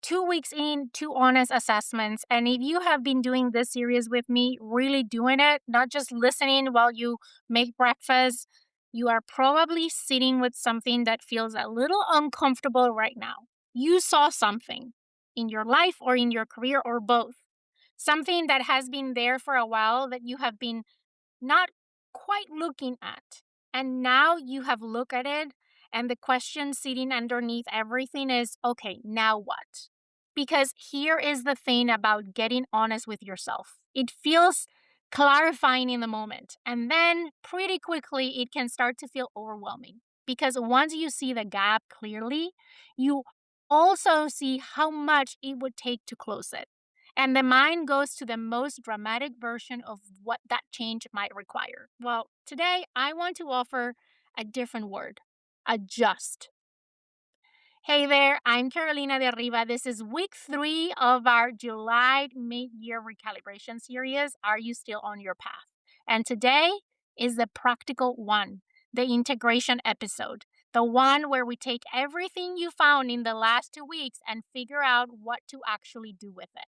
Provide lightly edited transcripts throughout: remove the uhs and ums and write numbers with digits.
2 weeks in, two honest assessments. And if you have been doing this series with me, really doing it, not just listening while you make breakfast, you are probably sitting with something that feels a little uncomfortable right now. You saw something in your life or in your career or both. Something that has been there for a while that you have been not quite looking at. And now you have looked at it, and the question sitting underneath everything is okay, now what? Because here is the thing about getting honest with yourself it feels clarifying in the moment, and then pretty quickly it can start to feel overwhelming. Because once you see the gap clearly, you also see how much it would take to close it. And the mind goes to the most dramatic version of what that change might require. Well, today I want to offer a different word adjust. Hey there, I'm Carolina de Arriba. This is week 3 of our July mid year recalibration series. Are you still on your path? And today is the practical one, the integration episode, the one where we take everything you found in the last 2 weeks and figure out what to actually do with it.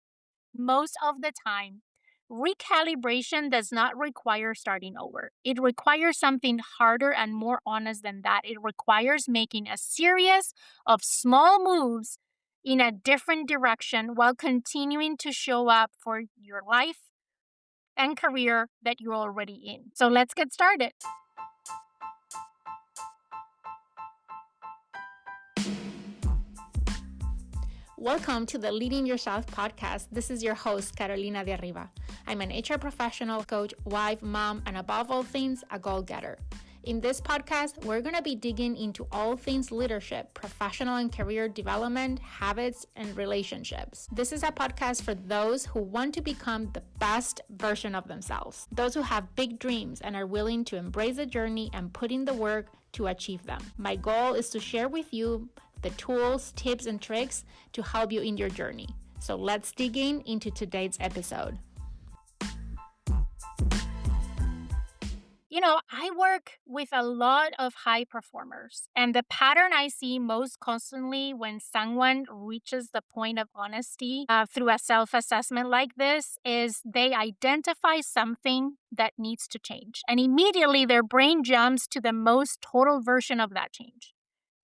Most of the time, recalibration does not require starting over. It requires something harder and more honest than that. It requires making a series of small moves in a different direction while continuing to show up for your life and career that you're already in. So let's get started. Welcome to the Leading Yourself podcast. This is your host, Carolina de Arriba. I'm an HR professional, coach, wife, mom, and above all things, a goal-getter. In this podcast, we're going to be digging into all things leadership, professional and career development, habits, and relationships. This is a podcast for those who want to become the best version of themselves, those who have big dreams and are willing to embrace the journey and put in the work to achieve them. My goal is to share with you the tools, tips, and tricks to help you in your journey. So let's dig into today's episode. I work with a lot of high performers, and the pattern I see most constantly when someone reaches the point of honesty through a self-assessment like this is they identify something that needs to change, and immediately their brain jumps to the most total version of that change.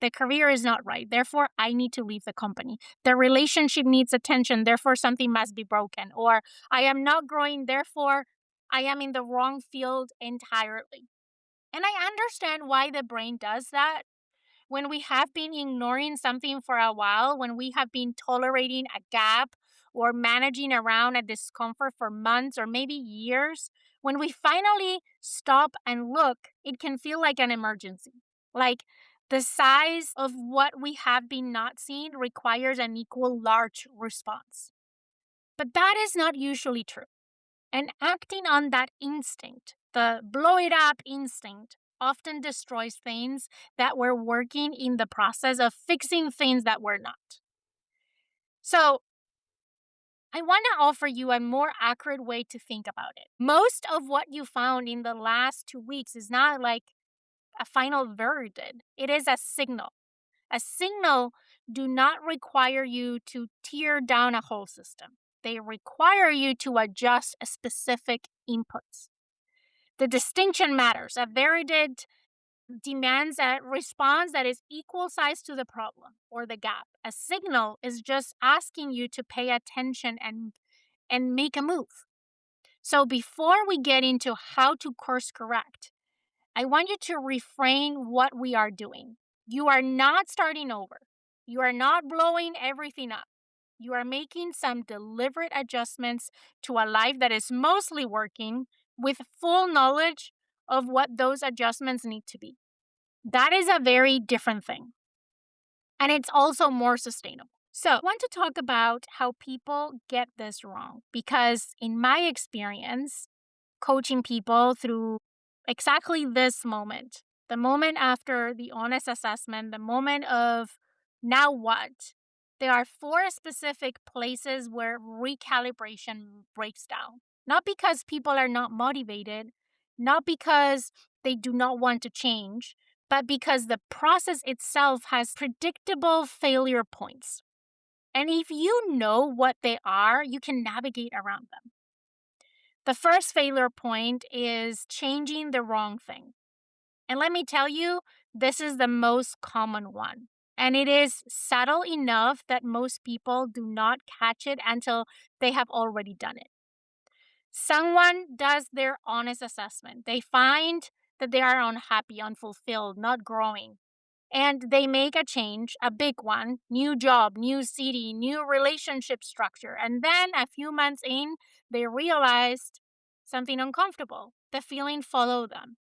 The career is not right, therefore I need to leave the company. The relationship needs attention, therefore something must be broken. Or I am not growing, therefore I am in the wrong field entirely. And I understand why the brain does that. When we have been ignoring something for a while, when we have been tolerating a gap or managing around a discomfort for months or maybe years, when we finally stop and look, it can feel like an emergency. Like the size of what we have been not seeing requires an equal large response. But that is not usually true. And acting on that instinct, the blow it up instinct, often destroys things that were working in the process of fixing things that were not. So, I want to offer you a more accurate way to think about it. Most of what you found in the last 2 weeks is not like a final verdict, it is a signal. A signal do not require you to tear down a whole system. They require you to adjust specific inputs. The distinction matters. A verdict demands a response that is equal size to the problem or the gap. A signal is just asking you to pay attention and make a move. So before we get into how to course correct, I want you to reframe what we are doing. You are not starting over. You are not blowing everything up. You are making some deliberate adjustments to a life that is mostly working with full knowledge of what those adjustments need to be. That is a very different thing. And it's also more sustainable. So, I want to talk about how people get this wrong because, in my experience, coaching people through exactly this moment, the moment after the honest assessment, the moment of now what, there are 4 specific places where recalibration breaks down. Not because people are not motivated, not because they do not want to change, but because the process itself has predictable failure points. And if you know what they are, you can navigate around them. The first failure point is changing the wrong thing. And let me tell you, this is the most common one. And it is subtle enough that most people do not catch it until they have already done it. Someone does their honest assessment. They find that they are unhappy, unfulfilled, not growing. And they make a change, a big one, new job, new city, new relationship structure. And then a few months in, they realized something uncomfortable. The feeling followed them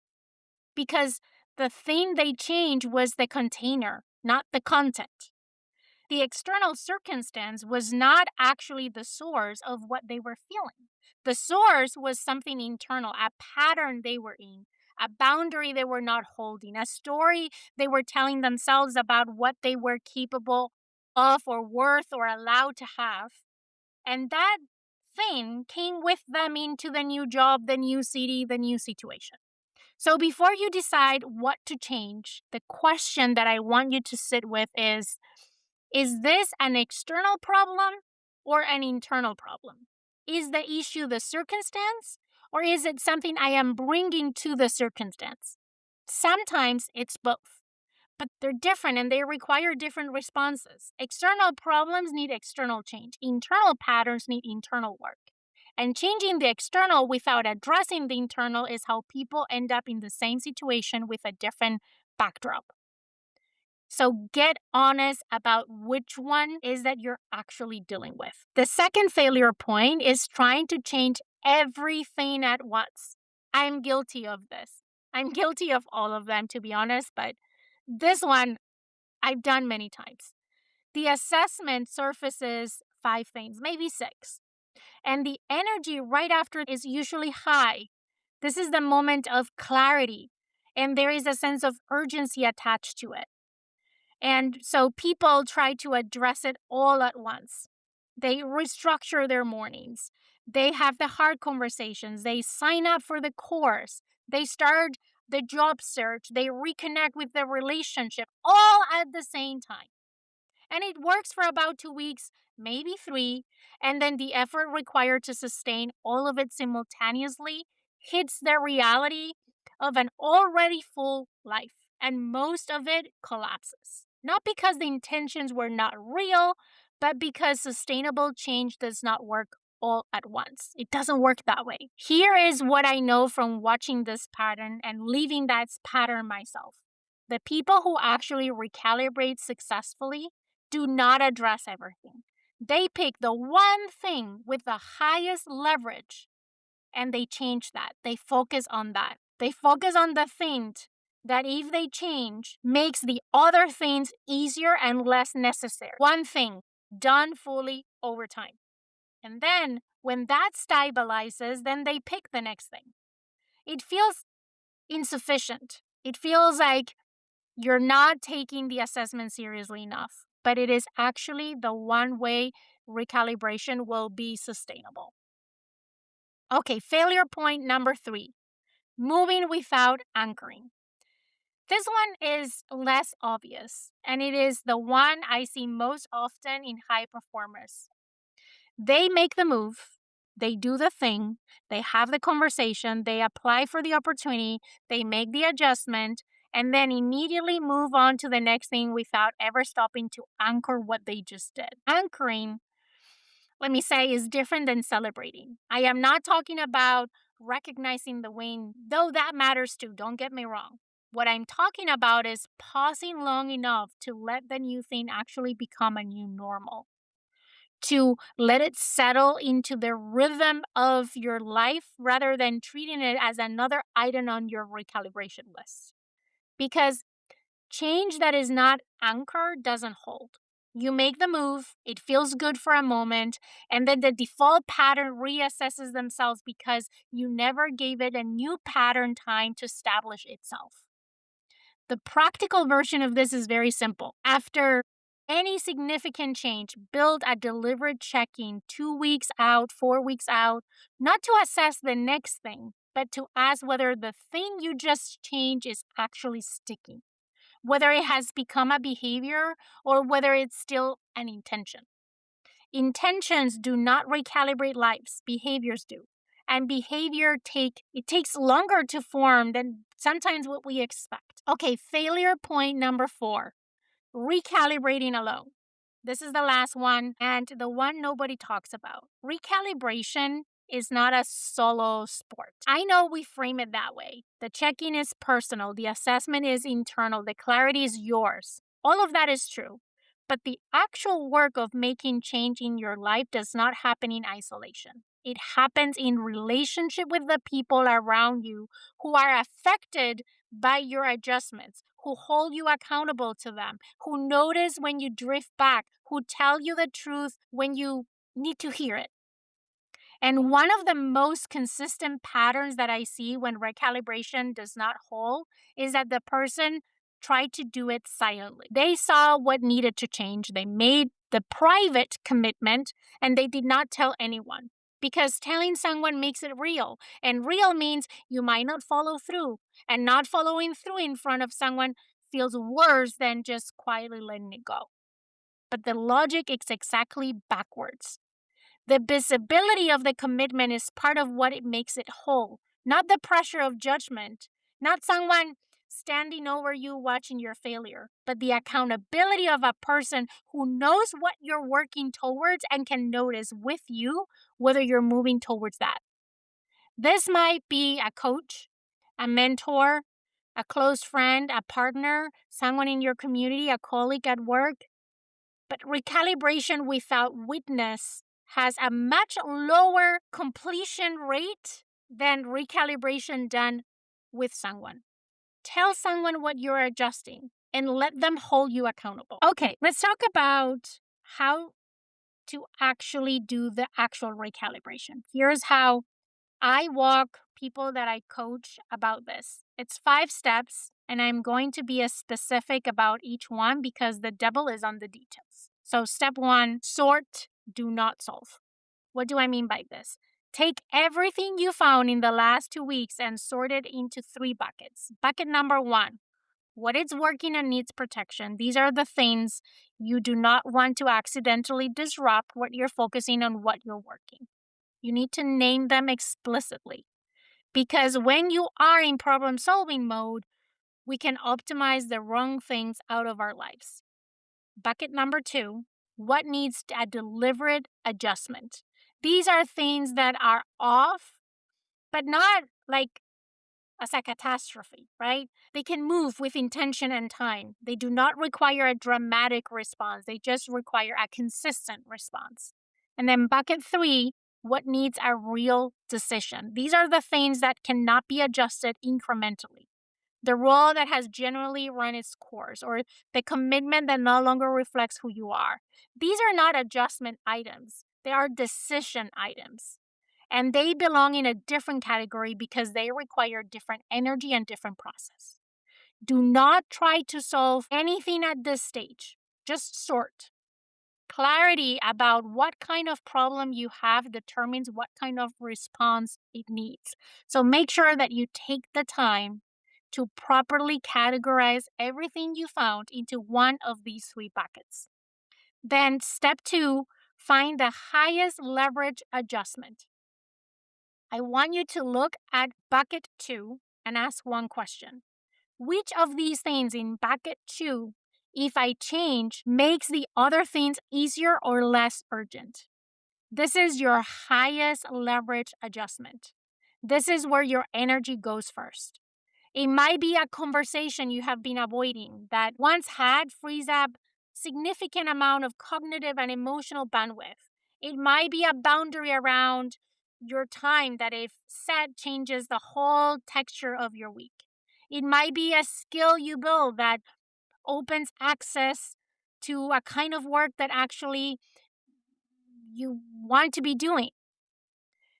because the thing they changed was the container, not the content. The external circumstance was not actually the source of what they were feeling. The source was something internal, a pattern they were in, a boundary they were not holding, a story they were telling themselves about what they were capable of or worth or allowed to have. And that thing came with them into the new job, the new city, the new situation. So before you decide what to change, the question that I want you to sit with is this an external problem or an internal problem? Is the issue the circumstance or is it something I am bringing to the circumstance? Sometimes it's both, but they're different and they require different responses. External problems need external change, internal patterns need internal work. And changing the external without addressing the internal is how people end up in the same situation with a different backdrop. So get honest about which one is that you're actually dealing with. The second failure point is trying to change everything at once. I'm guilty of this. I'm guilty of all of them, to be honest, but this one I've done many times. The assessment surfaces 5 things, maybe 6. And the energy right after is usually high. This is the moment of clarity, and there is a sense of urgency attached to it. And so people try to address it all at once. They restructure their mornings. They have the hard conversations. They sign up for the course. They start the job search. They reconnect with the relationship all at the same time. And it works for about 2 weeks, maybe 3. And then the effort required to sustain all of it simultaneously hits the reality of an already full life. And most of it collapses. Not because the intentions were not real, but because sustainable change does not work all at once. It doesn't work that way. Here is what I know from watching this pattern and living that pattern myself. The people who actually recalibrate successfully do not address everything. They pick the one thing with the highest leverage and they change that. They focus on that. They focus on the thing that if they change makes the other things easier and less necessary. One thing done fully over time. And then when that stabilizes, then they pick the next thing. It feels insufficient. It feels like you're not taking the assessment seriously enough, but it is actually the one way recalibration will be sustainable. Okay, failure point number 3, moving without anchoring. This one is less obvious, and it is the one I see most often in high performers. They make the move, they do the thing, they have the conversation, they apply for the opportunity, they make the adjustment, and then immediately move on to the next thing without ever stopping to anchor what they just did. Anchoring, let me say, is different than celebrating. I am not talking about recognizing the win, though that matters too, don't get me wrong. What I'm talking about is pausing long enough to let the new thing actually become a new normal, to let it settle into the rhythm of your life rather than treating it as another item on your recalibration list. Because change that is not anchored doesn't hold. You make the move, it feels good for a moment, and then the default pattern reassesses themselves because you never gave it a new pattern time to establish itself. The practical version of this is very simple. After any significant change, build a deliberate check-in 2 weeks out, 4 weeks out, not to assess the next thing, but to ask whether the thing you just changed is actually sticking, whether it has become a behavior or whether it's still an intention. Intentions do not recalibrate lives, behaviors do. And it takes longer to form than sometimes what we expect. Okay, failure point number 4, recalibrating alone. This is the last one and the one nobody talks about. Recalibration is not a solo sport. I know we frame it that way. The check-in is personal, the assessment is internal, the clarity is yours. All of that is true. But the actual work of making change in your life does not happen in isolation. It happens in relationship with the people around you who are affected by your adjustments, who hold you accountable to them, who notice when you drift back, who tell you the truth when you need to hear it. And one of the most consistent patterns that I see when recalibration does not hold is that the person tried to do it silently. They saw what needed to change. They made the private commitment and they did not tell anyone. Because telling someone makes it real. And real means you might not follow through. And not following through in front of someone feels worse than just quietly letting it go. But the logic is exactly backwards. The visibility of the commitment is part of what it makes it whole, not the pressure of judgment, not someone standing over you watching your failure, but the accountability of a person who knows what you're working towards and can notice with you whether you're moving towards that. This might be a coach, a mentor, a close friend, a partner, someone in your community, a colleague at work. But recalibration without witness has a much lower completion rate than recalibration done with someone. Tell someone what you're adjusting and let them hold you accountable. Okay, let's talk about how to actually do the actual recalibration. Here's how I walk people that I coach about this. It's 5 steps, and I'm going to be as specific about each one because the devil is on the details. So, step 1, sort, do not solve. What do I mean by this? Take everything you found in the last 2 weeks and sort it into 3 buckets. Bucket number 1, what is working and needs protection. These are the things you do not want to accidentally disrupt what you're focusing on, what you're working. You need to name them explicitly. Because when you are in problem solving mode, we can optimize the wrong things out of our lives. Bucket number 2, what needs a deliberate adjustment? These are things that are off, but not like as a catastrophe, right? They can move with intention and time. They do not require a dramatic response. They just require a consistent response. And then bucket 3, what needs a real decision? These are the things that cannot be adjusted incrementally. The role that has generally run its course, or the commitment that no longer reflects who you are. These are not adjustment items. They are decision items. And they belong in a different category because they require different energy and different process. Do not try to solve anything at this stage. Just sort. Clarity about what kind of problem you have determines what kind of response it needs. So make sure that you take the time to properly categorize everything you found into one of these 3 buckets. Then step 2, find the highest leverage adjustment. I want you to look at bucket 2 and ask one question. Which of these things in bucket 2, if I change, makes the other things easier or less urgent? This is your highest leverage adjustment. This is where your energy goes first. It might be a conversation you have been avoiding that once had frees up significant amount of cognitive and emotional bandwidth. It might be a boundary around your time that if set changes the whole texture of your week. It might be a skill you build that opens access to a kind of work that actually you want to be doing.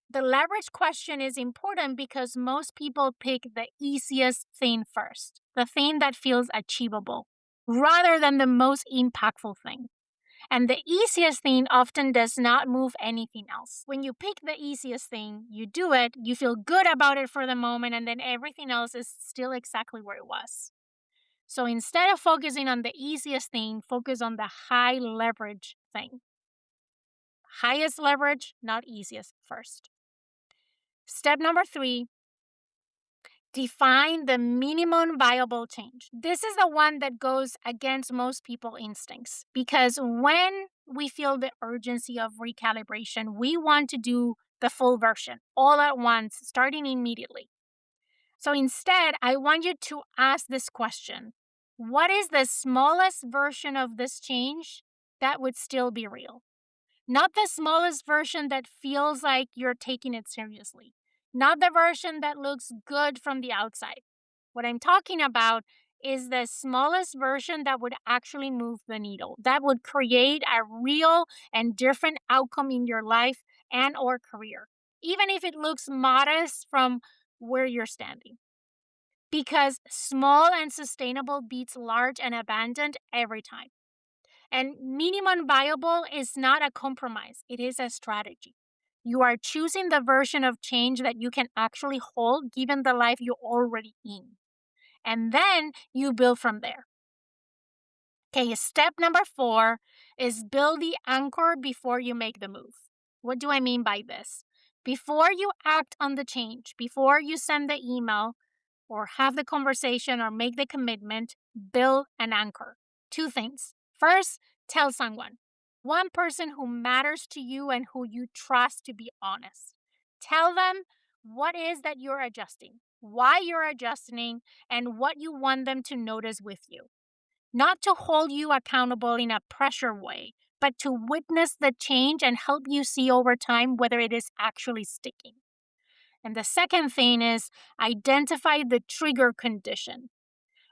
The leverage question is important because most people pick the easiest thing first, the thing that feels achievable, rather than the most impactful thing. And the easiest thing often does not move anything else. When you pick the easiest thing, you do it, you feel good about it for the moment, and then everything else is still exactly where it was. So instead of focusing on the easiest thing, focus on the high leverage thing. Highest leverage, not easiest first. Step number 3, define the minimum viable change. This is the one that goes against most people's instincts because when we feel the urgency of recalibration, we want to do the full version all at once, starting immediately. So instead, I want you to ask this question: what is the smallest version of this change that would still be real? Not the smallest version that feels like you're taking it seriously. Not the version that looks good from the outside. What I'm talking about is the smallest version that would actually move the needle, that would create a real and different outcome in your life and or career, even if it looks modest from where you're standing. Because small and sustainable beats large and abandoned every time. And minimum viable is not a compromise, it is a strategy. You are choosing the version of change that you can actually hold given the life you're already in. And then you build from there. Okay, step number 4 is build the anchor before you make the move. What do I mean by this? Before you act on the change, before you send the email, or have the conversation or make the commitment, build an anchor. 2 things. First, tell someone, one person who matters to you and who you trust to be honest. Tell them what is that you're adjusting, why you're adjusting, and what you want them to notice with you. Not to hold you accountable in a pressure way, but to witness the change and help you see over time whether it is actually sticking. And the second thing is identify the trigger condition.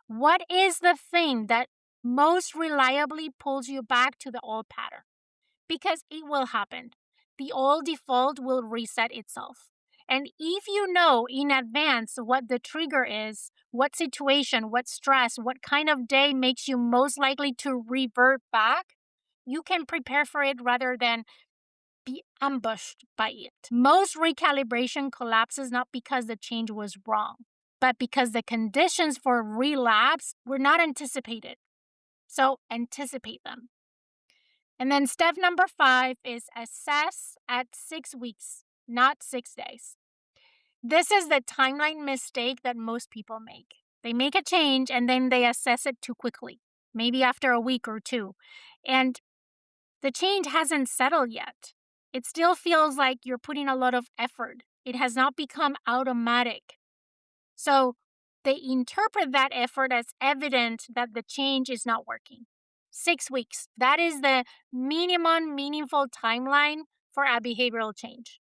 What is the thing that most reliably pulls you back to the old pattern? Because it will happen. The old default will reset itself. And if you know in advance what the trigger is, what situation, what stress, what kind of day makes you most likely to revert back, you can prepare for it rather than be ambushed by it. Most recalibration collapses not because the change was wrong, but because the conditions for relapse were not anticipated. So anticipate them. And then step number 5 is assess at 6 weeks, not 6 days. This is the timeline mistake that most people make. They make a change and then they assess it too quickly, maybe after a week or two. And the change hasn't settled yet. It still feels like you're putting a lot of effort. It has not become automatic. So they interpret that effort as evident that the change is not working. 6 weeks. That is the minimum meaningful timeline for a behavioral change.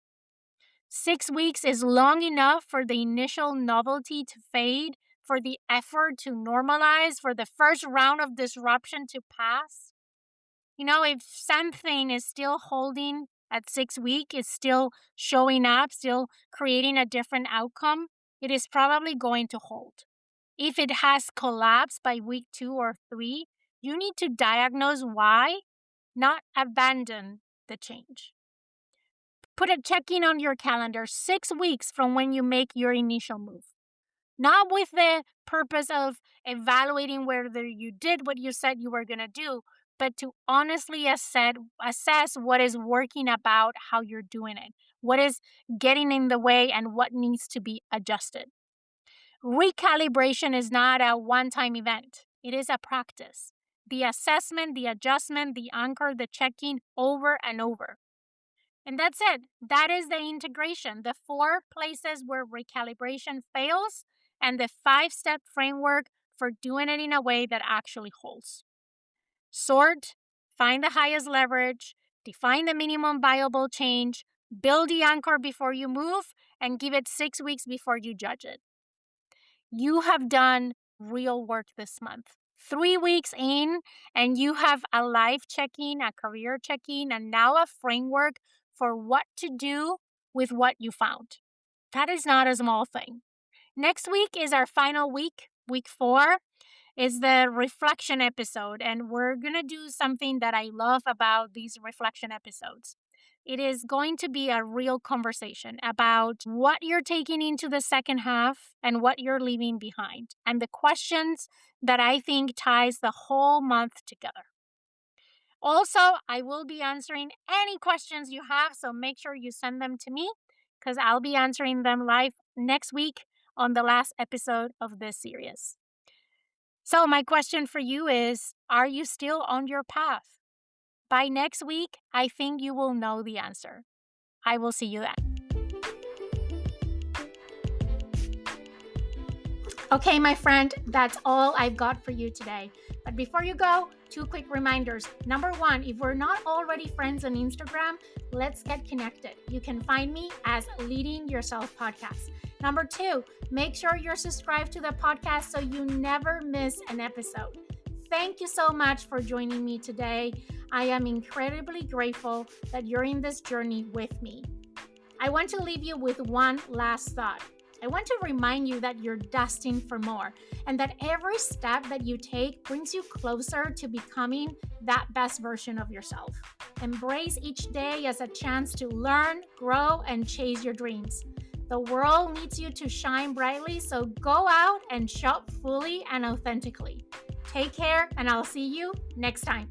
6 weeks is long enough for the initial novelty to fade, for the effort to normalize, for the first round of disruption to pass. You know, if something is still holding at 6 weeks, is still showing up, still creating a different outcome, it is probably going to hold. If it has collapsed by week 2 or 3, you need to diagnose why, not abandon the change. Put a check-in on your calendar 6 weeks from when you make your initial move. Not with the purpose of evaluating whether you did what you said you were going to do, but to honestly assess what is working about how you're doing it, what is getting in the way, and what needs to be adjusted. Recalibration is not a one-time event. It is a practice. The assessment, the adjustment, the anchor, the checking over and over. And that's it. That is the integration, the 4 places where recalibration fails, and the 5-step framework for doing it in a way that actually holds. Sort, find the highest leverage, define the minimum viable change, build the anchor before you move, and give it 6 weeks before you judge it. You have done real work this month. 3 weeks in, and you have a life check-in, a career check-in, and now a framework for what to do with what you found. That is not a small thing. Next week is our final week. Week 4 is the reflection episode, and we're going to do something that I love about these reflection episodes. It is going to be a real conversation about what you're taking into the second half and what you're leaving behind, and the questions that I think ties the whole month together. Also, I will be answering any questions you have, so make sure you send them to me because I'll be answering them live next week on the last episode of this series. So, my question for you is, are you still on your path? By next week, I think you will know the answer. I will see you then. Okay, my friend, that's all I've got for you today. But before you go, 2 quick reminders. Number 1, if we're not already friends on Instagram, let's get connected. You can find me as Leading Yourself Podcast. Number 2, make sure you're subscribed to the podcast so you never miss an episode. Thank you so much for joining me today. I am incredibly grateful that you're in this journey with me. I want to leave you with one last thought. I want to remind you that you're destined for more and that every step that you take brings you closer to becoming that best version of yourself. Embrace each day as a chance to learn, grow, and chase your dreams. The world needs you to shine brightly, so go out and show up fully and authentically. Take care, and I'll see you next time.